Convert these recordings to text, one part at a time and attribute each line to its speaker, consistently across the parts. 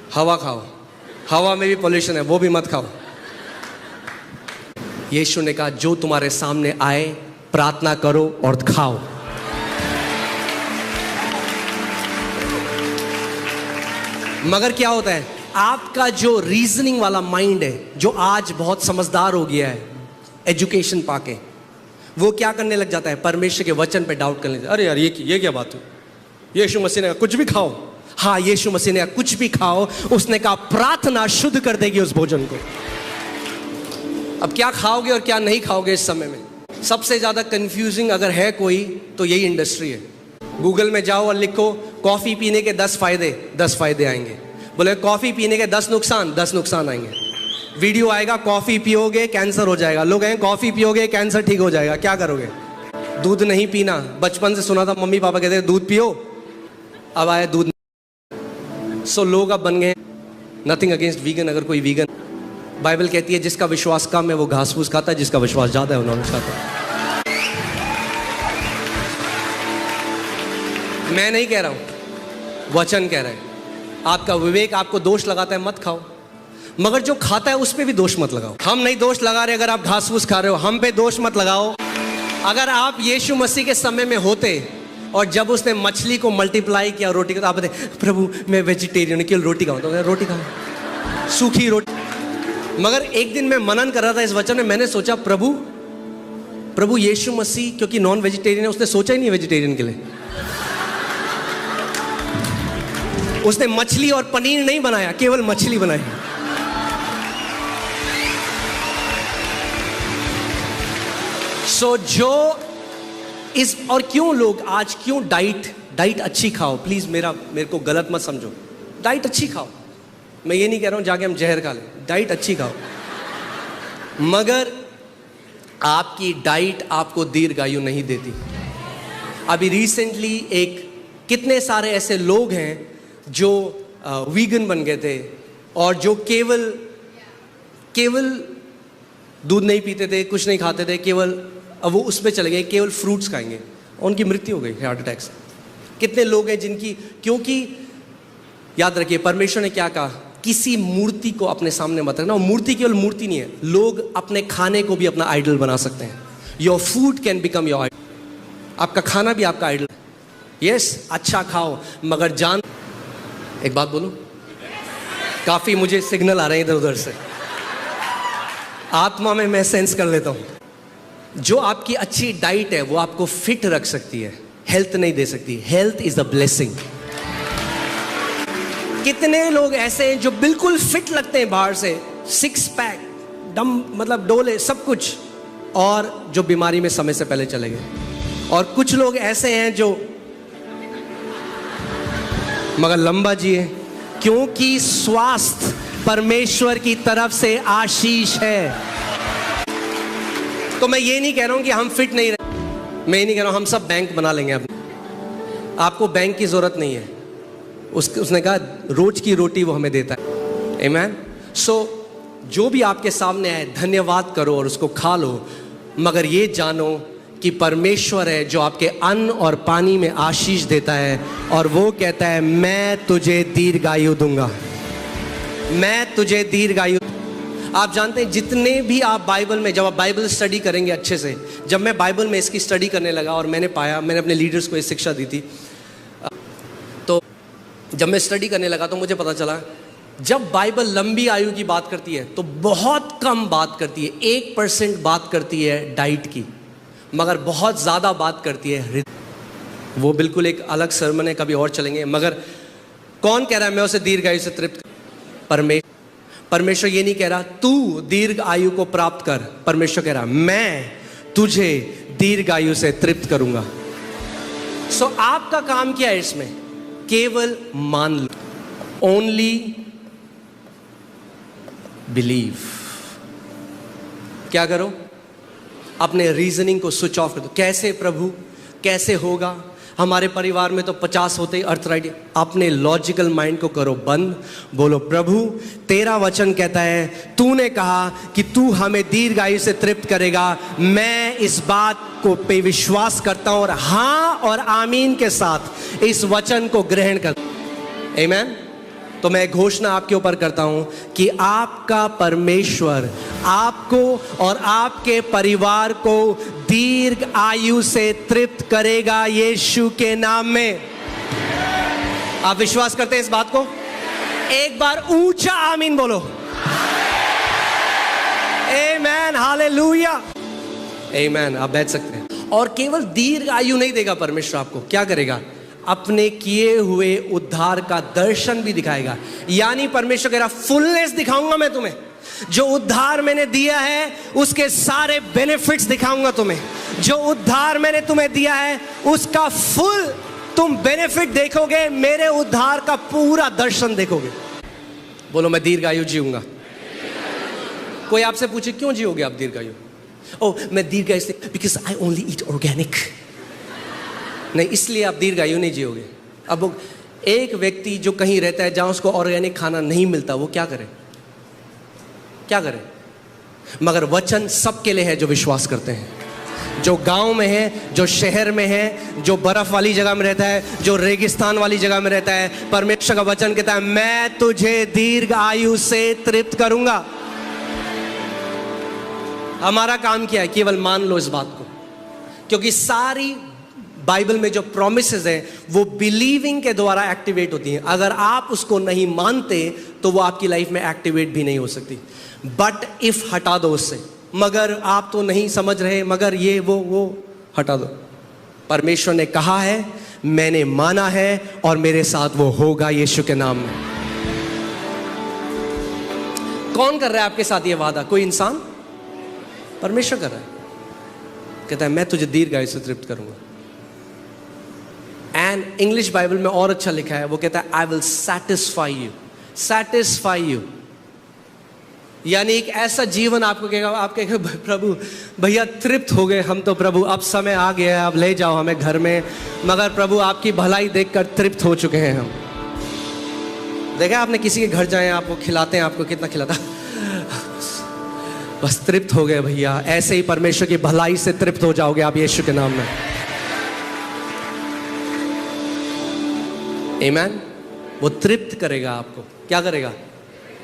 Speaker 1: हवा खाओ, हवा में भी पॉल्यूशन है, वो भी मत खाओ। यीशु ने कहा जो तुम्हारे सामने आए प्रार्थना करो और खाओ। मगर क्या होता है, आपका जो रीजनिंग वाला माइंड है, जो आज बहुत समझदार हो गया है एजुकेशन पाके, वो क्या करने लग जाता है, परमेश्वर के वचन पे डाउट करने लगता है। अरे यार ये क्या बात हुई, यीशु मसीह ने कहा कुछ भी खाओ। हाँ, यीशु मसीह ने कहा कुछ भी खाओ, उसने कहा प्रार्थना शुद्ध कर देगी उस भोजन को। अब क्या खाओगे और क्या नहीं खाओगे इस समय में, सबसे ज्यादा कंफ्यूजिंग अगर है कोई तो यही इंडस्ट्री है। गूगल में जाओ और लिखो कॉफी पीने के 10 फायदे, 10 फायदे आएंगे। बोले कॉफी पीने के 10 नुकसान, 10 नुकसान आएंगे। वीडियो आएगा कॉफी पियोगे कैंसर हो जाएगा, लोग हैं कॉफी पियोगे कैंसर ठीक हो जाएगा, क्या करोगे? दूध नहीं पीना, बचपन से सुना था मम्मी पापा कहते दूध पियो, अब आया दूध। सो लोग अब बन गए, नथिंग अगेंस्ट वीगन, अगर कोई वीगन, बाइबल कहती है जिसका विश्वास कम है वो घास फूस खाता है, जिसका विश्वास ज्यादा है वो नॉनवेज खाता है। मैं नहीं कह रहा हूं, वचन कह रहा है। आपका विवेक आपको दोष लगाता है मत खाओ, मगर जो खाता है उस पे भी दोष मत लगाओ। हम नहीं दोष लगा रहे, अगर आप घास फूस खा रहे हो हम पे दोष मत लगाओ। अगर आप यीशु मसीह के समय में होते और जब उसने मछली को मल्टीप्लाई किया रोटी को, तो आप बताए प्रभु मैं वेजिटेरियन, केवल रोटी खाऊं, तो रोटी खाऊं, सूखी रोटी। मगर एक दिन मैं मनन कर रहा था इस वचन में, मैंने सोचा प्रभु यीशु मसीह क्योंकि नॉन वेजिटेरियन है, उसने सोचा ही नहीं वेजिटेरियन के लिए। उसने मछली और पनीर नहीं बनाया, केवल मछली बनाई। सो जो इस और क्यों लोग आज क्यों डाइट अच्छी खाओ, प्लीज मेरे को गलत मत समझो, डाइट अच्छी खाओ, मैं ये नहीं कह रहा हूं जाके हम जहर खा लें, डाइट अच्छी खाओ, मगर आपकी डाइट आपको दीर्घायु नहीं देती। अभी रिसेंटली कितने सारे ऐसे लोग हैं जो वीगन बन गए थे और जो केवल दूध नहीं पीते थे, कुछ नहीं खाते थे, केवल अब वो उस पे चले गए, केवल फ्रूट्स खाएंगे, उनकी मृत्यु हो गई हार्ट अटैक से। कितने लोग हैं जिनकी, क्योंकि याद रखिए परमेश्वर ने क्या कहा, किसी मूर्ति को अपने सामने मत रखना। मूर्ति केवल मूर्ति नहीं है, लोग अपने खाने को भी अपना आइडल बना सकते हैं। Your food can become your idol, आपका खाना भी आपका आइडल। यस, अच्छा खाओ, मगर जान, एक बात बोलूं, काफी मुझे सिग्नल आ रहे हैं इधर उधर से, आत्मा में मैं सेंस कर लेता हूं। जो आपकी अच्छी डाइट है वो आपको फिट रख सकती है, हेल्थ नहीं दे सकती। Health is a blessing. कितने लोग ऐसे हैं जो बिल्कुल फिट लगते हैं बाहर से, 6 पैक दम, मतलब डोले सब कुछ, और जो बीमारी में समय से पहले चले गए। और कुछ लोग ऐसे हैं जो मगर लंबा जिए, क्योंकि स्वास्थ्य परमेश्वर की तरफ से आशीष है। तो मैं ये नहीं कह रहा हूं कि हम फिट नहीं रहे, मैं ये नहीं कह रहा हूं हम सब बैंक बना लेंगे अपने, आपको बैंक की जरूरत नहीं है। उसने कहा रोज की रोटी वो हमें देता है। आमीन। सो जो भी आपके सामने आए धन्यवाद करो और उसको खा लो, मगर ये जानो कि परमेश्वर है जो आपके अन्न और पानी में आशीष देता है, और वो कहता है मैं तुझे दीर्घायु दूंगा, मैं तुझे दीर्घायु। आप जानते हैं जितने भी आप बाइबल में, जब आप बाइबल स्टडी करेंगे अच्छे से, जब मैं बाइबल में इसकी स्टडी करने लगा और मैंने अपने लीडर्स को ये शिक्षा दी थी, तो जब मैं स्टडी करने लगा तो मुझे पता चला जब बाइबल लंबी आयु की बात करती है तो बहुत कम बात करती है, 1% बात करती है डाइट की, मगर बहुत ज़्यादा बात करती है हृदय। वो बिल्कुल एक अलग सर्मन है, कभी और चलेंगे। मगर कौन कह रहा है मैं उसे दीर्घायु से तृप्त? परमेश्वर ये नहीं कह रहा तू दीर्घ आयु को प्राप्त कर, परमेश्वर कह रहा मैं तुझे दीर्घ आयु से तृप्त करूंगा। सो आपका काम क्या है इसमें? केवल मान लो, ओनली बिलीव। क्या करो? अपने रीजनिंग को स्विच ऑफ कर दो। कैसे प्रभु, कैसे होगा? हमारे परिवार में तो 50 होते ही अर्थराइट। अपने लॉजिकल माइंड को करो बंद, बोलो प्रभु तेरा वचन कहता है, तूने कहा कि तू हमें दीर्घ आयु से तृप्त करेगा। मैं इस बात को पे विश्वास करता हूं और हाँ और आमीन के साथ इस वचन को ग्रहण कर। आमीन। तो मैं घोषणा आपके ऊपर करता हूं कि आपका परमेश्वर आपको और आपके परिवार को दीर्घ आयु से तृप्त करेगा यीशु के नाम में। आप विश्वास करते हैं इस बात को? एक बार ऊंचा आमीन बोलो। आमेन, हालेलुया, आमेन। आप बैठ सकते हैं। और केवल दीर्घ आयु नहीं देगा परमेश्वर, आपको क्या करेगा? अपने किए हुए उद्धार का दर्शन भी दिखाएगा। यानी परमेश्वर कह रहा फुलनेस दिखाऊंगा मैं तुम्हें, जो उद्धार मैंने दिया है उसके सारे बेनिफिट्स दिखाऊंगा तुम्हें, जो उद्धार मैंने तुम्हें दिया है उसका फुल तुम बेनिफिट देखोगे, मेरे उद्धार का पूरा दर्शन देखोगे। बोलो मैं दीर्घायु जीऊंगा। कोई आपसे पूछे क्यों जियोगे आप दीर्घायु? ओ मैं दीर्घायु से because I only eat organic. नहीं, इसलिए आप दीर्घायु नहीं जियोगे। अब एक व्यक्ति जो कहीं रहता है जहां उसको ऑर्गेनिक खाना नहीं मिलता, वो क्या करे? क्या करे? मगर वचन सबके लिए है जो विश्वास करते हैं, जो गांव में है, जो शहर में है, जो बर्फ वाली जगह में रहता है, जो रेगिस्तान वाली जगह में रहता है। परमेश्वर का वचन कहता है मैं तुझे दीर्घ आयु से तृप्त करूंगा। हमारा काम क्या है? केवल मान लो इस बात को, क्योंकि सारी बाइबल में जो प्रोमिसेस हैं वो बिलीविंग के द्वारा एक्टिवेट होती हैं। अगर आप उसको नहीं मानते तो वो आपकी लाइफ में एक्टिवेट भी नहीं हो सकती। बट इफ हटा दो उससे, मगर आप तो नहीं समझ रहे, मगर ये वो हटा दो। परमेश्वर ने कहा है, मैंने माना है और मेरे साथ वो होगा यीशु के नाम में। कौन कर रहा है आपके साथ ये वादा? कोई इंसान? परमेश्वर कर रहा है। कहता है मैं तुझे दीर्घ आयु से तृप्त करूंगा। एंड इंग्लिश बाइबल में और अच्छा लिखा है, वो कहता है I will satisfy you. Satisfy you यानी एक ऐसा जीवन आपको कहेगा, आप कहेंगे प्रभु भैया तृप्त हो गए हम तो, प्रभु अब समय आ गया है, अब ले जाओ हमें घर में। मगर प्रभु आपकी भलाई देखकर तृप्त हो चुके हैं हम। देखा आपने किसी के घर जाए, आपको खिलाते हैं, आपको कितना खिलाता, बस तृप्त हो गए भैया। ऐसे ही परमेश्वर की भलाई से तृप्त हो जाओगे आप यीशु के नाम में। आमेन। वो तृप्त करेगा आपको। क्या करेगा?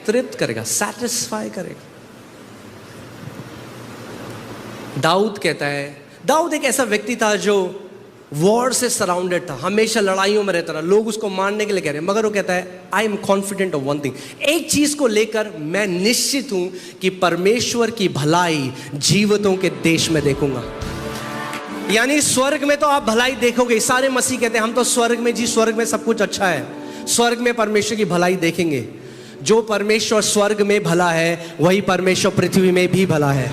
Speaker 1: तृप्त करेगा, सैटिस्फाई करेगा। दाऊद कहता है, दाऊद एक ऐसा व्यक्ति था जो वॉर से सराउंडेड था, हमेशा लड़ाइयों में रहता रहा, लोग उसको मारने के लिए कह रहे हैं, मगर वो कहता है I am confident of one thing, एक चीज को लेकर मैं निश्चित हूं कि परमेश्वर की भलाई जीवितों के देश में देखूंगा। यानी स्वर्ग में तो आप भलाई देखोगे। सारे मसीह कहते हैं हम तो स्वर्ग में जी, स्वर्ग में सब कुछ अच्छा है, स्वर्ग में परमेश्वर की भलाई देखेंगे। जो परमेश्वर स्वर्ग में भला है वही परमेश्वर पृथ्वी में भी भला है।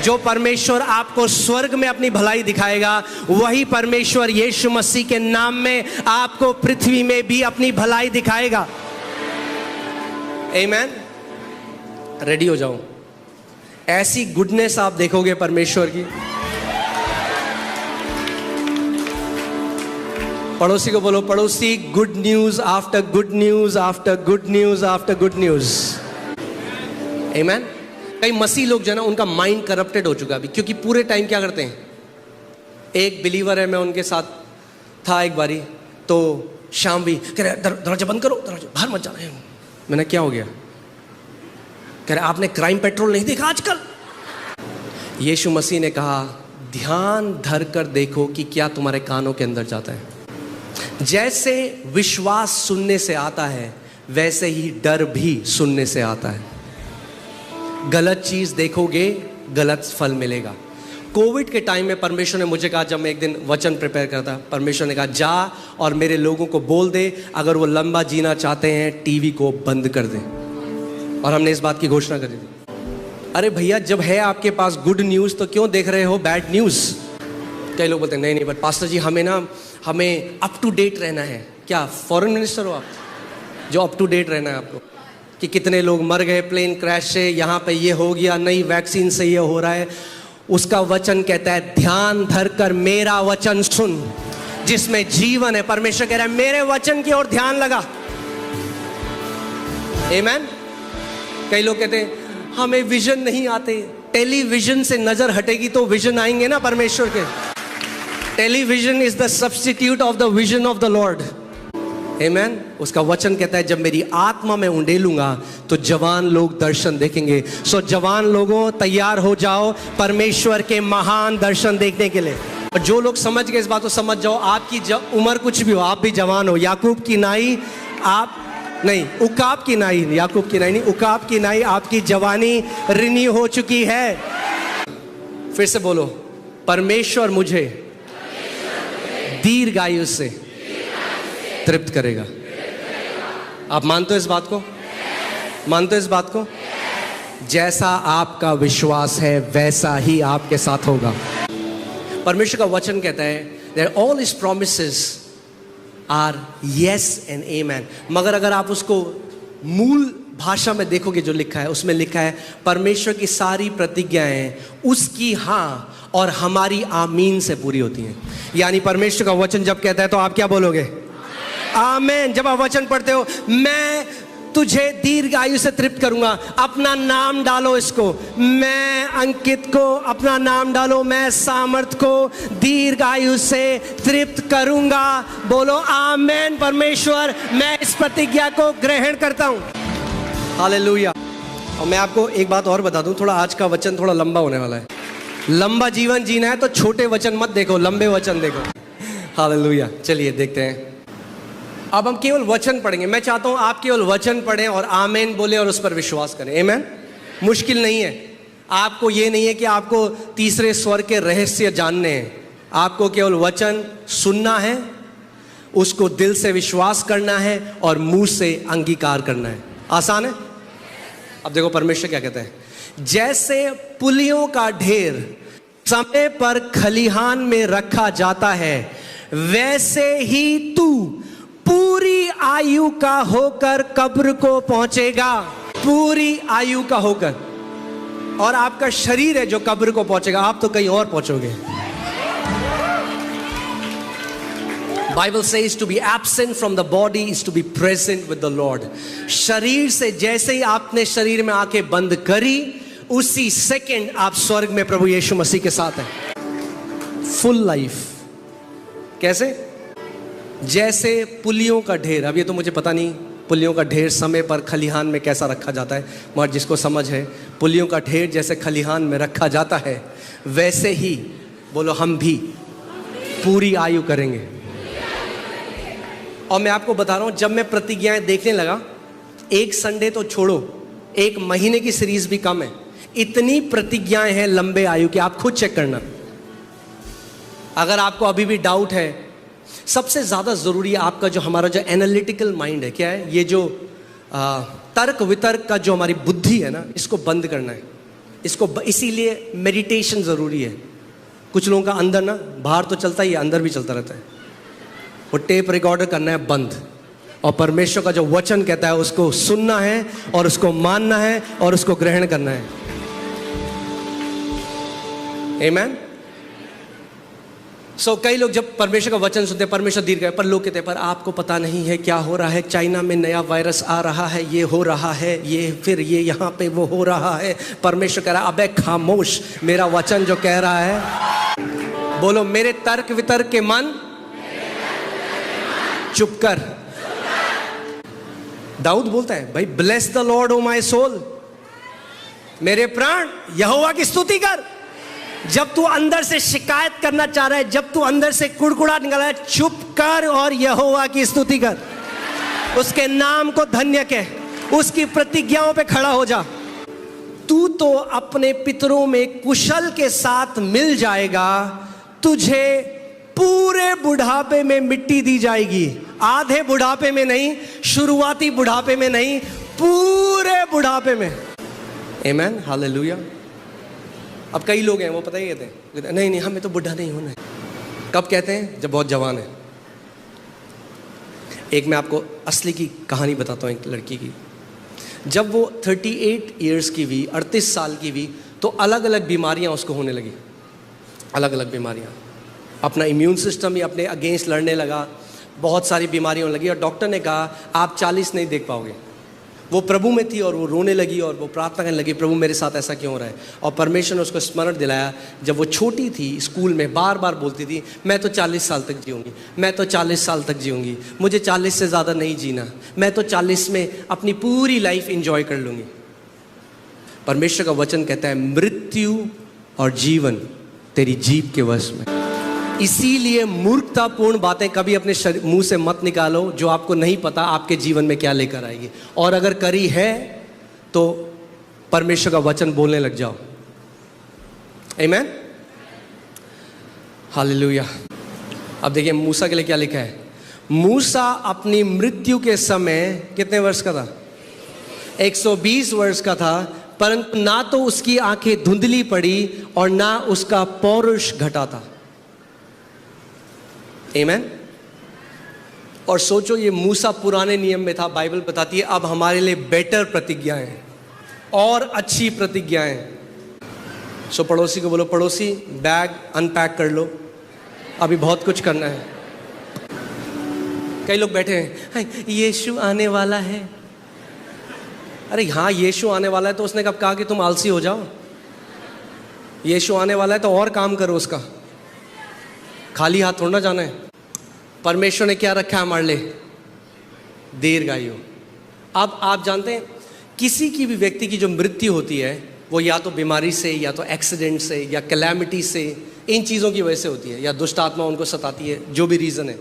Speaker 1: जो परमेश्वर आपको स्वर्ग में अपनी भलाई दिखाएगा वही परमेश्वर यीशु मसीह के नाम में आपको पृथ्वी में भी अपनी भलाई दिखाएगा। आमेन। रेडी हो जाओ, ऐसी गुडनेस आप देखोगे परमेश्वर की। पड़ोसी को बोलो, पड़ोसी good news after good news after good news after good news. आमेन। कई मसीह लोग जो है ना, उनका माइंड करप्टेड हो चुका है अभी, क्योंकि पूरे टाइम क्या करते हैं। एक बिलीवर है, मैं उनके साथ था एक बारी, तो शाम भी कह रहे दरवाजा बंद करो, दरवाजा बाहर मत जाना। मैंने क्या हो गया? कह रहे आपने क्राइम पेट्रोल नहीं देखा आजकल? यीशु मसीह ने कहा ध्यान धर कर देखो कि क्या तुम्हारे कानों के अंदर जाता है। जैसे विश्वास सुनने से आता है वैसे ही डर भी सुनने से आता है। गलत चीज देखोगे गलत फल मिलेगा। कोविड के टाइम में परमेश्वर ने मुझे कहा, जब मैं एक दिन वचन प्रिपेयर करता, परमेश्वर ने कहा जा और मेरे लोगों को बोल दे अगर वो लंबा जीना चाहते हैं टीवी को बंद कर दें। और हमने इस बात की घोषणा करी थी। अरे भैया जब है आपके पास गुड न्यूज तो क्यों देख रहे हो बैड न्यूज? कई लोग बोलते हैं नहीं बट पास्टर जी हमें अप टू डेट रहना है। क्या फॉरेन मिनिस्टर हो आप जो अप टू डेट रहना है आपको कि कितने लोग मर गए प्लेन क्रैश से, यहाँ पे ये हो गया, नई वैक्सीन से ये हो रहा है? उसका वचन कहता है ध्यान धर कर मेरा वचन सुन जिसमें जीवन है। परमेश्वर कह रहा है मेरे वचन की ओर ध्यान लगा। आमेन। कई लोग कहते हैं हमें विजन नहीं आते। टेलीविजन से नजर हटेगी तो विजन आएंगे ना परमेश्वर के। Television is the substitute of the vision of the Lord. आमेन। उसका वचन कहता है जब मेरी आत्मा में उंडेलूंगा तो जवान लोग दर्शन देखेंगे। सो जवान लोगों तैयार हो जाओ परमेश्वर के महान दर्शन देखने के लिए। और जो लोग समझ गए इस बात को समझ जाओ, आपकी उम्र कुछ भी हो, आप भी जवान हो। याकूब की नाई आप नहीं, उकाब की नाई, याकूब की नाई नहीं, उकाब की नाई आपकी जवानी रिनी हो चुकी है। फिर से बोलो, परमेश्वर मुझे दीर्घायु से तृप्त करेगा। आप मानते हो इस बात को? मानते हो इस बात को? जैसा आपका विश्वास है वैसा ही आपके साथ होगा। परमेश्वर का वचन कहता है that all his promises are yes and amen। मगर अगर आप उसको मूल भाषा में देखोगे जो लिखा है, उसमें लिखा है परमेश्वर की सारी प्रतिज्ञाएं उसकी हाँ और हमारी आमीन से पूरी होती हैं। यानी परमेश्वर का वचन जब कहता है तो आप क्या बोलोगे? आमीन। जब आप वचन पढ़ते हो, मैं तुझे दीर्घ आयु से तृप्त करूंगा, अपना नाम डालो इसको, मैं अंकित को अपना नाम डालो, मैं सामर्थ को दीर्घ आयु से तृप्त करूंगा। बोलो आमीन। परमेश्वर मैं इस प्रतिज्ञा को ग्रहण करता हूं। हालेलुया। और मैं आपको एक बात और बता दूं, थोड़ा आज का वचन थोड़ा लंबा होने वाला है। लंबा जीवन जीना है तो छोटे वचन मत देखो, लंबे वचन देखो। हालेलुया। चलिए देखते हैं। अब हम केवल वचन पढ़ेंगे। मैं चाहता हूं आप केवल वचन पढ़ें और आमीन बोले और उस पर विश्वास करें। आमीन। मुश्किल नहीं है। आपको ये नहीं है कि आपको तीसरे स्वर के रहस्य जानने हैं। आपको केवल वचन सुनना है, उसको दिल से विश्वास करना है और मुंह से अंगीकार करना है। आसान है। अब देखो परमेश्वर क्या कहता है, जैसे पुलियों का ढेर समय पर खलिहान में रखा जाता है, वैसे ही तू पूरी आयु का होकर कब्र को पहुंचेगा। पूरी आयु का होकर। और आपका शरीर है जो कब्र को पहुंचेगा, आप तो कहीं और पहुंचोगे। Bible says to be absent from the body is to be present with the Lord। शरीर से जैसे ही आपने शरीर में आंखें बंद करी, उसी सेकंड आप स्वर्ग में प्रभु यीशु मसीह के साथ हैं। Full life. कैसे? जैसे पुलियों का ढेर। अब ये तो मुझे पता नहीं पुलियों का ढेर समय पर खलिहान में कैसा रखा जाता है, मगर जिसको समझ है, पुलियों का ढेर जैसे खलिहान में रखा जाता है, वैसे ही बोलो हम भी पूरी आयु करेंगे। और मैं आपको बता रहा हूं, जब मैं प्रतिज्ञाएं देखने लगा, एक संडे तो छोड़ो, एक महीने की सीरीज भी कम है, इतनी प्रतिज्ञाएं हैं लंबे आयु की। आप खुद चेक करना। अगर आपको अभी भी डाउट है, सबसे ज़्यादा ज़रूरी है आपका जो हमारा जो एनालिटिकल माइंड है, क्या है, ये जो तर्क वितर्क का जो हमारी बुद्धि है ना, इसको बंद करना है। इसको इसीलिए मेडिटेशन ज़रूरी है। कुछ लोगों का अंदर ना, बाहर तो चलता ही है, अंदर भी चलता रहता है। वो टेप रिकॉर्डर करना है बंद, और परमेश्वर का जो वचन कहता है उसको सुनना है और उसको मानना है और उसको ग्रहण करना है। आमीन। सो कई लोग जब परमेश्वर का वचन सुनते हैं, परमेश्वर दीर्घ है, पर लोग कहते हैं पर आपको पता नहीं है क्या हो रहा है, चाइना में नया वायरस आ रहा है, ये हो रहा है, ये फिर ये यहाँ पे वो हो रहा है। परमेश्वर कह रहा है अबे खामोश, मेरा वचन जो कह रहा है, बोलो मेरे तर्क वितर्क के मन चुप कर। दाऊद बोलता है भाई, bless the Lord O my soul, मेरे प्राण यहोवा की स्तुति कर। जब तू अंदर से शिकायत करना चाह रहा है, जब तू अंदर से कुड़कुड़ा निकला है, चुप कर और यहोवा की स्तुति कर। उसके नाम को धन्य कह, उसकी प्रतिज्ञाओं पे खड़ा हो जा। तू तो अपने पितरों में कुशल के साथ मिल जाएगा, तुझे पूरे बुढ़ापे में मिट्टी दी जाएगी। आधे बुढ़ापे में नहीं, शुरुआती बुढ़ापे में नहीं, पूरे बुढ़ापे में। आमीन। हालेलुया। अब कई लोग हैं वो पता ही कहते हैं नहीं नहीं हमें तो बुढ़ा नहीं होना है। कब कहते हैं? जब बहुत जवान है। एक मैं आपको असली की कहानी बताता हूँ एक लड़की की। जब वो 38 ईयर्स की हुई, 38 साल की हुई, तो अलग अलग बीमारियाँ उसको होने लगी। अलग अलग बीमारियाँ, अपना इम्यून सिस्टम ही अपने अगेंस्ट लड़ने लगा, बहुत सारी बीमारियाँ होने लगी। और डॉक्टर ने कहा आप 40 नहीं देख पाओगे। वो प्रभु में थी और वो रोने लगी और वो प्रार्थना करने लगी, प्रभु मेरे साथ ऐसा क्यों हो रहा है। और परमेश्वर ने उसको स्मरण दिलाया, जब वो छोटी थी स्कूल में बार बार बोलती थी, मैं तो 40 साल तक जीऊँगी, मैं तो 40 साल तक जीऊँगी, मुझे 40 से ज़्यादा नहीं जीना, मैं तो 40 में अपनी पूरी लाइफ इंजॉय कर लूँगी। परमेश्वर का वचन कहता है मृत्यु और जीवन तेरी जीभ के वश में। इसीलिए मूर्खतापूर्ण बातें कभी अपने मुंह से मत निकालो जो आपको नहीं पता आपके जीवन में क्या लेकर आएगी। और अगर करी है तो परमेश्वर का वचन बोलने लग जाओ। आमीन, हालेलुया। अब देखिए मूसा के लिए क्या लिखा है। मूसा अपनी मृत्यु के समय कितने वर्ष का था? 120 वर्ष का था, परंतु ना तो उसकी आंखें धुंधली पड़ी और ना उसका पौरुष घटा था। आमीन। और सोचो ये मूसा पुराने नियम में था, बाइबल बताती है अब हमारे लिए बेटर प्रतिज्ञाएं और अच्छी प्रतिज्ञाएं। सो पड़ोसी को बोलो, पड़ोसी बैग अनपैक कर लो, अभी बहुत कुछ करना है। कई लोग बैठे हैं, यीशु आने वाला है। अरे हाँ, यीशु आने वाला है तो उसने कब कहा कि तुम आलसी हो जाओ? यीशु आने वाला है तो और काम करो उसका, खाली हाथ थोड़ा ना जाना है। परमेश्वर ने क्या रखा है हमारे लिए? दीर्घायु। अब आप जानते हैं किसी की भी व्यक्ति की जो मृत्यु होती है वो या तो बीमारी से, या तो एक्सीडेंट से, या कैलेमिटी से, इन चीज़ों की वजह से होती है, या दुष्ट आत्मा उनको सताती है, जो भी रीज़न है।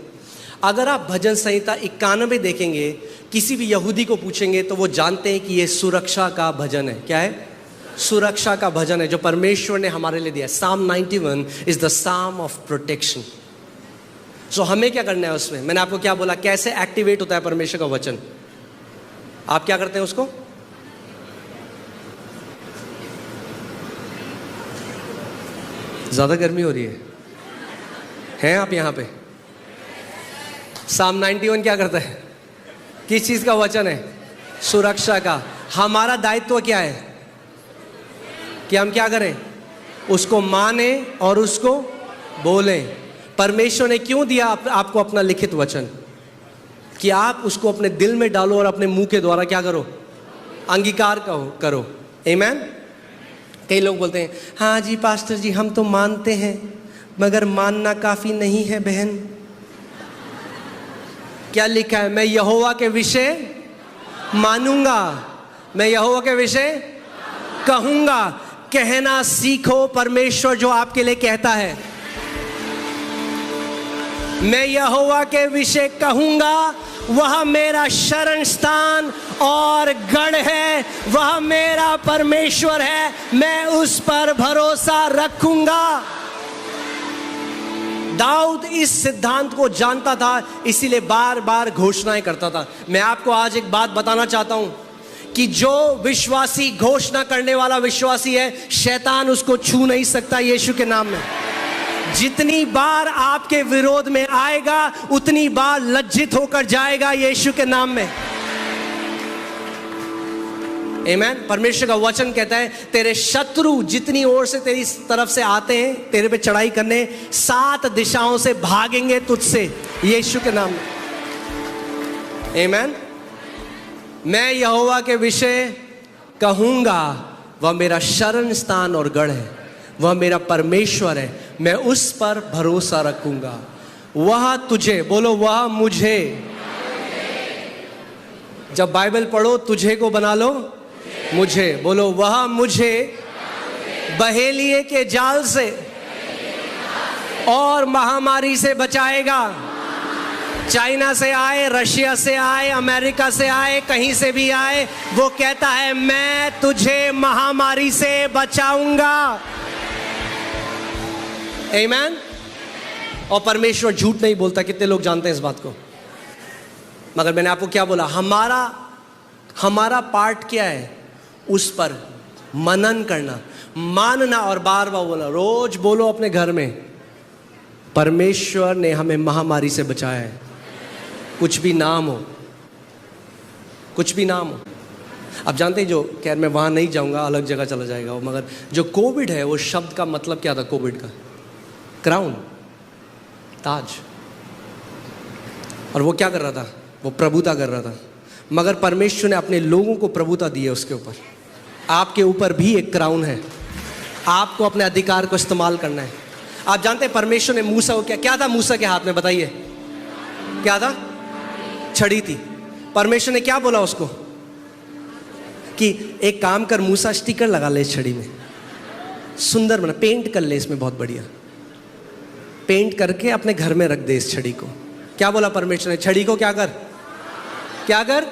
Speaker 1: अगर आप भजन संहिता 91 देखेंगे, किसी भी यहूदी को पूछेंगे तो वो जानते हैं कि ये सुरक्षा का भजन है। क्या है? सुरक्षा का भजन है जो परमेश्वर ने हमारे लिए दिया। Psalm 91 is the Psalm of protection. So हमें क्या करना है उसमें? मैंने आपको क्या बोला, कैसे एक्टिवेट होता है परमेश्वर का वचन? आप क्या करते हैं उसको? ज्यादा गर्मी हो रही है आप यहां पे? Psalm 91 क्या करता है? किस चीज का वचन है? सुरक्षा का। हमारा दायित्व क्या है कि हम क्या करें? उसको माने और उसको बोलें। परमेश्वर ने क्यों दिया आपको अपना लिखित वचन? कि आप उसको अपने दिल में डालो और अपने मुंह के द्वारा क्या करो? अंगीकार करो। आमीन। कई लोग बोलते हैं, हाँ जी पास्टर जी हम तो मानते हैं, मगर मानना काफी नहीं है बहन। क्या लिखा है? मैं यहोवा के विषय मानूंगा, मैं यहोवा के विषय कहूंगा। कहना सीखो परमेश्वर जो आपके लिए कहता है। मैं यहोवा के विषय कहूंगा, वह मेरा शरण स्थान और गढ़ है, वह मेरा परमेश्वर है, मैं उस पर भरोसा रखूंगा। दाऊद इस सिद्धांत को जानता था, इसीलिए बार बार घोषणाएं करता था। मैं आपको आज एक बात बताना चाहता हूं कि जो विश्वासी घोषणा करने वाला विश्वासी है, शैतान उसको छू नहीं सकता यीशु के नाम में। जितनी बार आपके विरोध में आएगा उतनी बार लज्जित होकर जाएगा यीशु के नाम में। आमीन। परमेश्वर का वचन कहता है तेरे शत्रु जितनी ओर से तेरी तरफ से आते हैं तेरे पे चढ़ाई करने, 7 दिशाओं से भागेंगे तुझसे यीशु के नाम में। आमीन। मैं यहोवा के विषय कहूंगा, वह मेरा शरण स्थान और गढ़ है, वह मेरा परमेश्वर है, मैं उस पर भरोसा रखूंगा। वह तुझे, बोलो वह मुझे। जब बाइबल पढ़ो तुझे को बना लो मुझे। बोलो वह मुझे बहेलिए के जाल से और महामारी से बचाएगा। चाइना से आए, रशिया से आए, अमेरिका से आए, कहीं से भी आए, वो कहता है मैं तुझे महामारी से बचाऊंगा। आमीन। और परमेश्वर झूठ नहीं बोलता। कितने लोग जानते हैं इस बात को? मगर मैंने आपको क्या बोला, हमारा पार्ट क्या है? उस पर मनन करना, मानना और बार बार बोलना। रोज बोलो अपने घर में, परमेश्वर ने हमें महामारी से बचाया है। कुछ भी नाम हो, कुछ भी नाम हो। अब जानते हैं जो, खैर मैं वहाँ नहीं जाऊँगा, अलग जगह चला जाएगा वो, मगर जो कोविड है वो शब्द का मतलब क्या था? कोविड का क्राउन, ताज। और वो क्या कर रहा था? वो प्रभुता कर रहा था। मगर परमेश्वर ने अपने लोगों को प्रभुता दी है उसके ऊपर। आपके ऊपर भी एक क्राउन है, आपको अपने अधिकार को इस्तेमाल करना है। आप जानते हैं परमेश्वर ने मूसा को क्या था मूसा के हाथ में, बताइए क्या था? छड़ी थी। परमेश्वर ने क्या बोला उसको कि एक काम कर मूसा, स्टिकर लगा ले इस छड़ी में, सुंदर बना, पेंट कर ले इसमें, बहुत बढ़िया पेंट करके अपने घर में रख दे इस छड़ी को। क्या बोला परमेश्वर ने? छड़ी को क्या कर, क्या कर,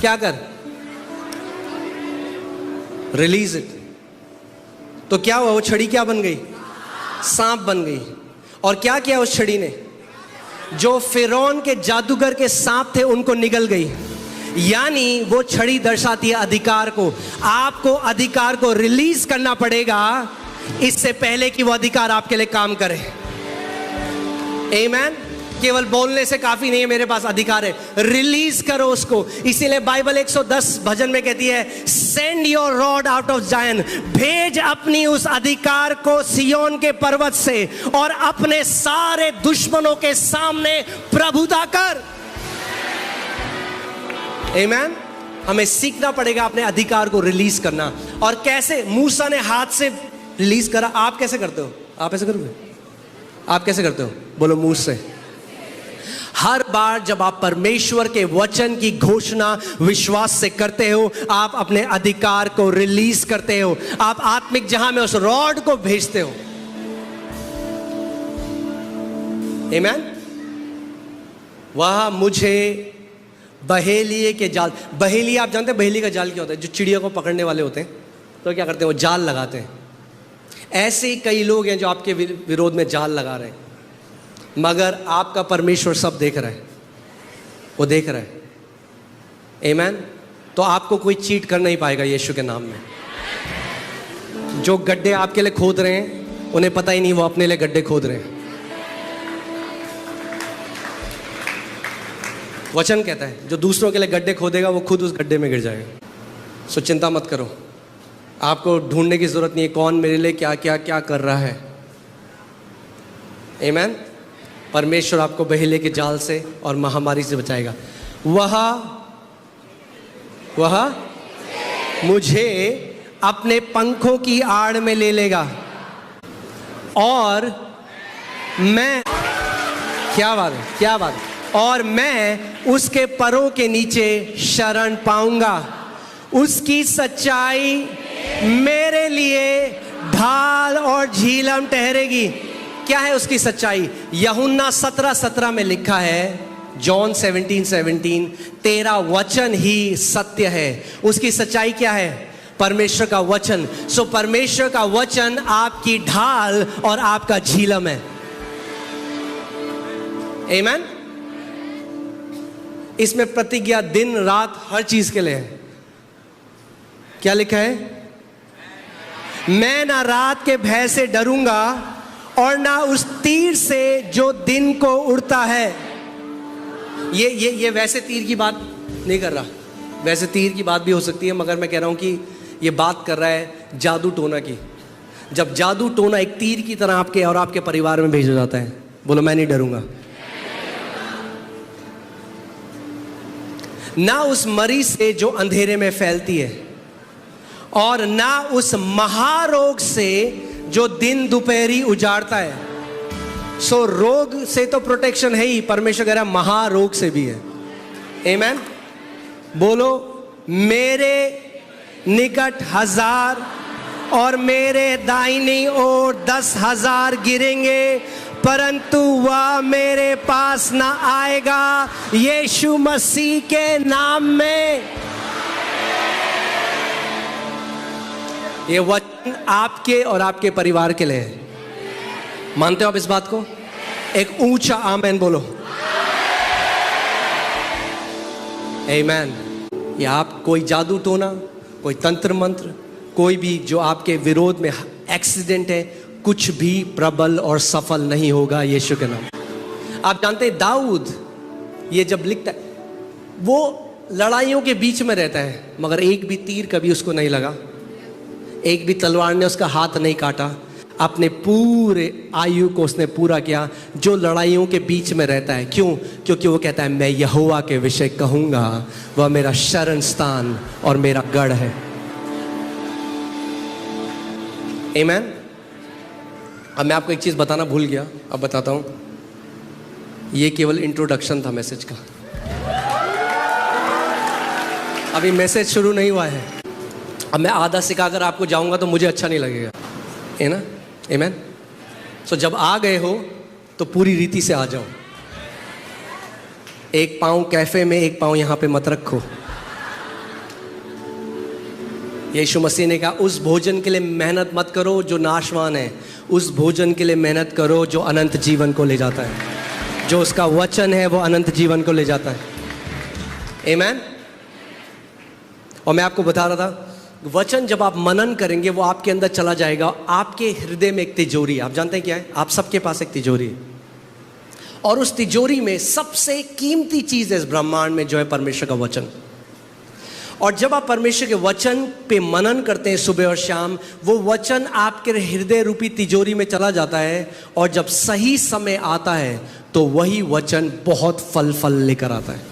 Speaker 1: क्या कर, रिलीज इट। तो क्या हुआ? वो छड़ी क्या बन गई? सांप बन गई। और क्या किया उस छड़ी ने? जो फिरौन के जादूगर के सांप थे उनको निगल गई। यानी वो छड़ी दर्शाती है अधिकार को। आपको अधिकार को रिलीज करना पड़ेगा इससे पहले कि वो अधिकार आपके लिए काम करे। आमीन। केवल बोलने से काफी नहीं है मेरे पास अधिकार है, रिलीज करो उसको। इसीलिए बाइबल 110 भजन में कहती है, send your rod out of जायन, भेज अपनी उस अधिकार को सियोन के पर्वत से और अपने सारे दुश्मनों के सामने प्रभुता कर। आमीन। हमें सीखना पड़ेगा अपने अधिकार को रिलीज करना। और कैसे? मूसा ने हाथ से रिलीज करा। आप कैसे करते हो? आप ऐसे करोगे? आप कैसे करते हो? बोलो, मुंह से। हर बार जब आप परमेश्वर के वचन की घोषणा विश्वास से करते हो, आप अपने अधिकार को रिलीज करते हो। आप आत्मिक जहां में उस रॉड को भेजते हो। आमीन। वह मुझे बहेलिए के जाल, बहेली आप जानते हैं बहेली का जाल क्या होता है? जो चिड़िया को पकड़ने वाले होते हैं तो क्या करते हैं? वो जाल लगाते हैं। ऐसे ही कई लोग हैं जो आपके विरोध में जाल लगा रहे हैं, मगर आपका परमेश्वर सब देख रहा है, वो देख रहा है। आमीन। तो आपको कोई चीट कर नहीं पाएगा यीशु के नाम में। जो गड्ढे आपके लिए खोद रहे हैं उन्हें पता ही नहीं वो अपने लिए गड्ढे खोद रहे हैं। वचन कहता है जो दूसरों के लिए गड्ढे खोदेगा वो खुद उस गड्ढे में गिर जाएगा। सो चिंता मत करो, आपको ढूंढने की जरूरत नहीं है कौन मेरे लिए क्या क्या क्या कर रहा है। आमीन। परमेश्वर आपको बहेलिए के जाल से और महामारी से बचाएगा। वह मुझे अपने पंखों की आड़ में ले लेगा और मैं, क्या बात है, क्या बात है, और मैं उसके परों के नीचे शरण पाऊंगा। उसकी सच्चाई मेरे लिए ढाल और झीलम ठहरेगी। क्या है उसकी सच्चाई? यूहन्ना 17:17 में लिखा है, जॉन 17:17, तेरा वचन ही सत्य है। उसकी सच्चाई क्या है? परमेश्वर का वचन। सो परमेश्वर का वचन आपकी ढाल और आपका झीलम है। आमीन। इसमें प्रतिज्ञा दिन रात हर चीज के लिए है। क्या लिखा है? मैं ना रात के भय से डरूंगा और ना उस तीर से जो दिन को उड़ता है। ये वैसे तीर की बात नहीं कर रहा, वैसे तीर की बात भी हो सकती है, मगर मैं कह रहा हूं कि ये बात कर रहा है जादू टोना की। जब जादू टोना एक तीर की तरह आपके और आपके परिवार में भेजा जाता है, बोलो मैं नहीं डरूंगा। ना उस मरी से जो अंधेरे में फैलती है और ना उस महारोग से जो दिन दोपहरी उजाड़ता है। सो रोग से तो प्रोटेक्शन है ही, परमेश्वर कह रहा है महारोग से भी है। आमीन। बोलो, मेरे निकट 1000 और मेरे दाहिनी ओर 10,000 गिरेंगे, परंतु वह मेरे पास ना आएगा। यीशु मसीह के नाम में। ये वचन आपके और आपके परिवार के लिए है। मानते हो आप इस बात को? एक ऊंचा आमेन बोलो। आमेन। ये आप कोई जादू टोना, कोई तंत्र मंत्र, कोई भी जो आपके विरोध में एक्सीडेंट है, कुछ भी प्रबल और सफल नहीं होगा यीशु के नाम। आप जानते हैं दाऊद ये जब लिखता है, वो लड़ाइयों के बीच में रहता है, मगर एक भी तीर कभी उसको नहीं लगा, एक भी तलवार ने उसका हाथ नहीं काटा। अपने पूरे आयु को उसने पूरा किया, जो लड़ाइयों के बीच में रहता है। क्यों? क्योंकि वो कहता है मैं यहोवा के विषय कहूँगा, वह मेरा शरण स्थान और मेरा गढ़ है। आमीन। अब मैं आपको एक चीज़ बताना भूल गया, अब बताता हूँ। ये केवल इंट्रोडक्शन था मैसेज का, अभी मैसेज शुरू नहीं हुआ है। अब मैं आधा सिखाकर आपको जाऊंगा तो मुझे अच्छा नहीं लगेगा, है ना? आमीन। सो जब आ गए हो तो पूरी रीति से आ जाओ। एक पाँव कैफे में, एक पाँव यहाँ पे मत रखो। यीशु मसीह ने कहा उस भोजन के लिए मेहनत मत करो जो नाशवान है, उस भोजन के लिए मेहनत करो जो अनंत जीवन को ले जाता है। जो उसका वचन है वो अनंत जीवन को ले जाता है। आमीन। और मैं आपको बता रहा था, वचन जब आप मनन करेंगे वो आपके अंदर चला जाएगा। आपके हृदय में एक तिजोरी है, आप जानते हैं क्या है? आप सबके पास एक तिजोरी है, और उस तिजोरी में सबसे कीमती चीज़ है इस ब्रह्मांड में, जो है परमेश्वर का वचन। और जब आप परमेश्वर के वचन पे मनन करते हैं सुबह और शाम, वो वचन आपके हृदय रूपी तिजोरी में चला जाता है, और जब सही समय आता है तो वही वचन बहुत फल लेकर आता है।